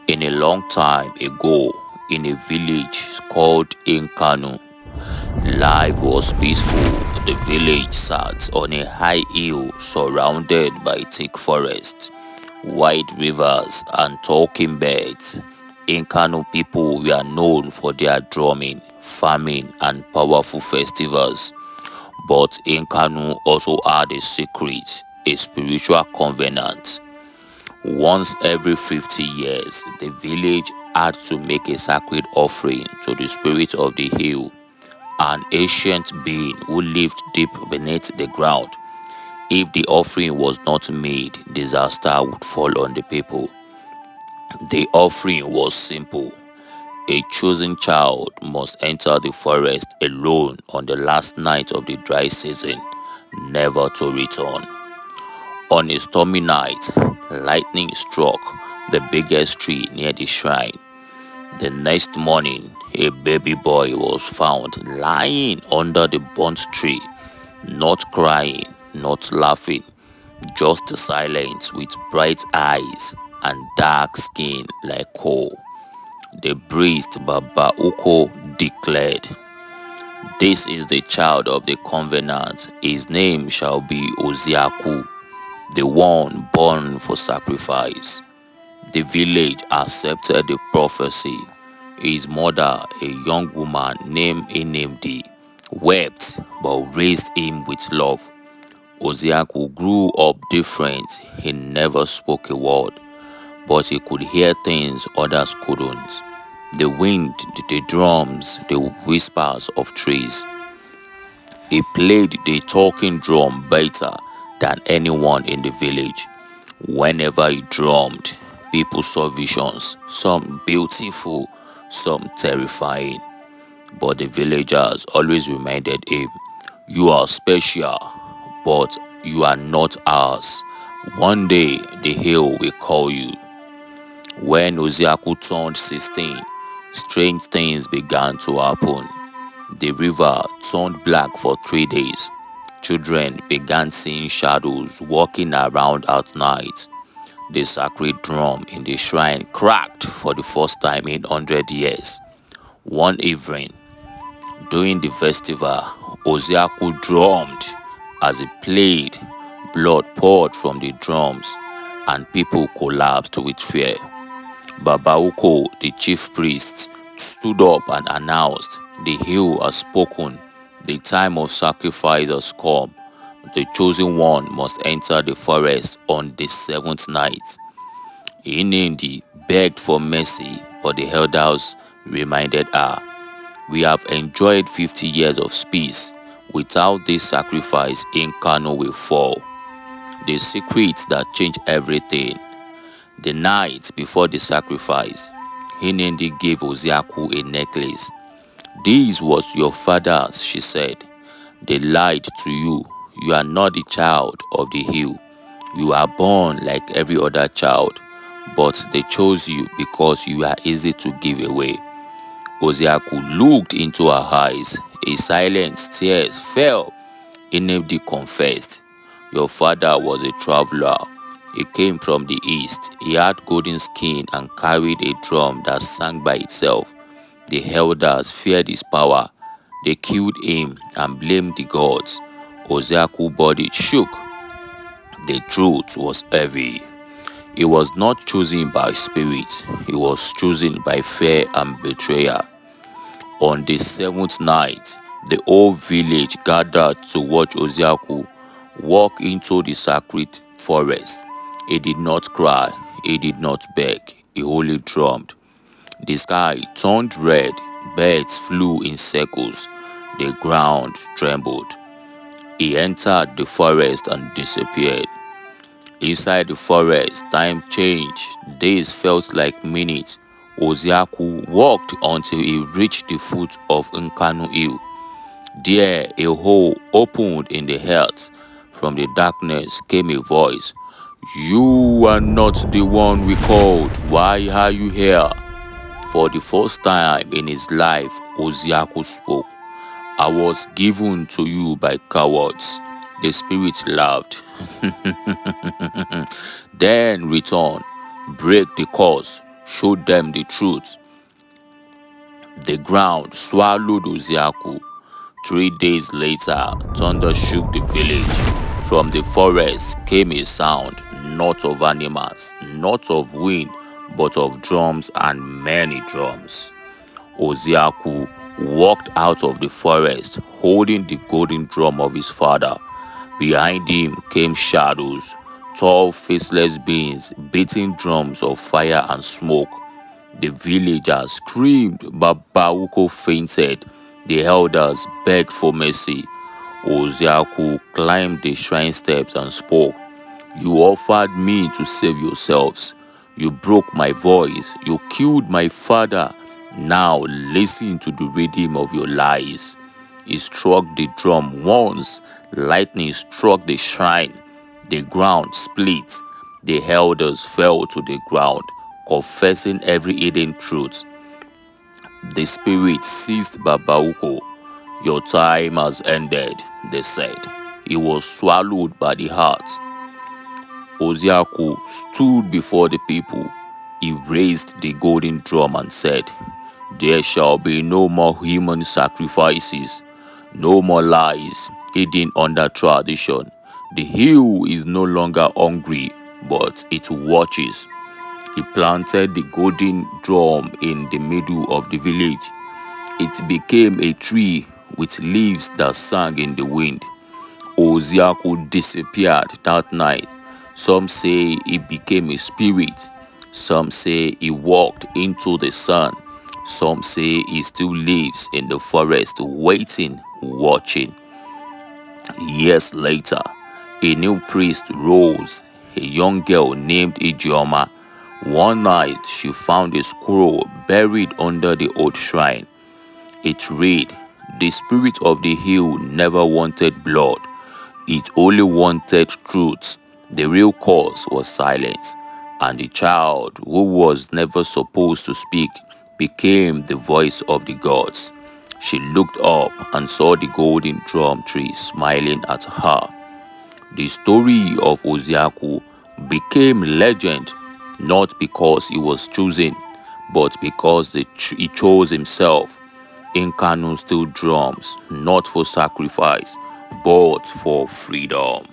In a long time ago, in a village called Inkanu, life was peaceful. The village sat on a high hill surrounded by thick forests, wide rivers, and talking birds. Inkanu people were known for their drumming, farming, and powerful festivals. But Inkanu also had a secret, a spiritual covenant. Once every 50 years, the village had to make a sacred offering to the spirit of the hill, an ancient being who lived deep beneath the ground. If the offering was not made, disaster would fall on the people. The offering was simple. A chosen child must enter the forest alone on the last night of the dry season, never to return. On a stormy night, lightning struck the biggest tree near the shrine. The next morning, a baby boy was found lying under the burnt tree, not crying, not laughing, just silent with bright eyes and dark skin like coal. The priest Baba Uko declared, "This is the child of the covenant. His name shall be Oziaku, the one born for sacrifice." The village accepted the prophecy. His mother, a young woman named Enemdi, wept but raised him with love. Oziaku grew up different. He never spoke a word, but he could hear things others couldn't. The wind, the drums, the whispers of trees. He played the talking drum better than anyone in the village. Whenever he drummed, people saw visions, some beautiful, some terrifying. But the villagers always reminded him, "You are special, but you are not ours. One day the hill will call you." When Oziaku turned 16, strange things began to happen. The river turned black for 3 days. Children began seeing shadows walking around at night. The sacred drum in the shrine cracked for the first time in 100 years. One evening, during the festival, Oziaku drummed. As he played, blood poured from the drums, and people collapsed with fear. Babauko, the chief priest, stood up and announced, "The hill has spoken. The time of sacrifice has come. The chosen one must enter the forest on the seventh night." Inindi begged for mercy, but the elders reminded her, "We have enjoyed 50 years of peace. Without this sacrifice, Inkano will fall." The secret that changed everything. The night before the sacrifice, Inindi gave Oziaku a necklace. "This was your father's," she said. "They lied to you. You are not the child of the hill. You are born like every other child, but they chose you because you are easy to give away." Oziaku looked into her eyes. A silent tears fell. Inedi confessed, "Your father was a traveler. He came from the east. He had golden skin and carried a drum that sang by itself. The elders feared his power. They killed him and blamed the gods." Oziaku's body shook. The truth was heavy. He was not chosen by spirit. He was chosen by fear and betrayal. On the seventh night, the whole village gathered to watch Oziaku walk into the sacred forest. He did not cry. He did not beg. He only drummed. The sky turned red. Birds flew in circles. The ground trembled. He entered the forest and disappeared. Inside the forest, time changed. Days felt like minutes. Oziaku walked until he reached the foot of Nkanu Hill. There, a hole opened in the earth. From the darkness came a voice. "You are not the one we called. Why are you here?" For the first time in his life, Oziaku spoke. "I was given to you by cowards." The spirit laughed. "Then return, break the curse, showed them the truth. The ground swallowed Oziaku. 3 days later, thunder shook the village. From the forest came a sound, not of animals, not of wind, but of drums and many drums. Oziaku walked out of the forest, holding the golden drum of his father. Behind him came shadows, tall, faceless beings beating drums of fire and smoke. The villagers screamed, Babauko fainted. The elders begged for mercy. Oziaku climbed the shrine steps and spoke. You offered me to save yourselves. You broke my voice. You killed my father. Now listen to the rhythm of your lies. He struck the drum once. Lightning struck the shrine. The ground split. The elders fell to the ground, confessing every hidden truth. The spirit seized Babauko. Your time has ended, they said. He was swallowed by the heart. Oziaku stood before the people. He raised the golden drum and said, There shall be no more human sacrifices, no more lies hidden under tradition. The hill is no longer hungry, but it watches. He planted the golden drum in the middle of the village. It became a tree with leaves that sang in the wind. Oziaku disappeared that night. Some say he became a spirit. Some say he walked into the sun. Some say he still lives in the forest, waiting, watching. Years later, a new priest rose, a young girl named Ijeoma. One night, she found a scroll buried under the old shrine. It read, The spirit of the hill never wanted blood. It only wanted truth. The real cause was silence. And the child, who was never supposed to speak, became the voice of the gods. She looked up and saw the golden drum tree smiling at her. The story of Oziaku became legend, not because he was chosen, but because he chose himself. Nkanu still drums, not for sacrifice, but for freedom.